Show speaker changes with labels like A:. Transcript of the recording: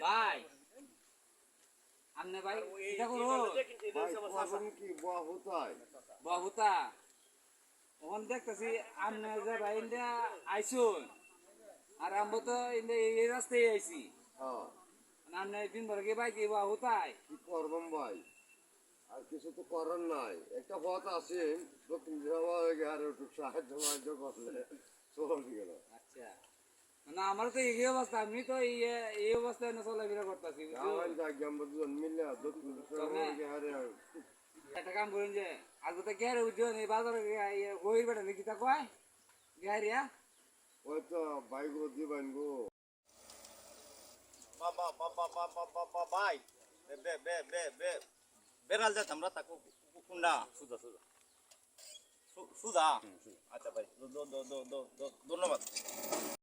A: ভাই আমনে ভাই এটা করো
B: ভাই কি বহুতাই
A: বহুতা ওখান দেখতেছি আমনে যে ভাই ইন্ডিয়া আইসুন আর আমরা তো ইন্ডিয়া এই রাস্তায় আইছি
B: হ্যাঁ
A: আমনে দিন ভর কি ভাই কি বহুতাই
B: কি করবাম ভাই আর কিছু তো করার নাই একটা পথ আছে দক্ষিণ আর একটু সাহায্য করলে চলে গেল
A: আচ্ছা মানে আমার তো এই অবস্থা আমি তো এই অবস্থায় না চলাফেরা করতেছি
B: আমার জায়গা আমরা দুজন মিলে দক্ষিণ আর
A: একটা কাম করেন যে আগে তো গেরে উঠছেন এই বাজারে গহির বেটা নাকি তা কয় গেরিয়া
B: ওই তো বাইকগুলো দিবেন গো
C: ভাই বেড়াল যেতাম আমরা তাকে কুন্ডা সুদা সুদা সুদা আচ্ছা ভাই ধন্যবাদ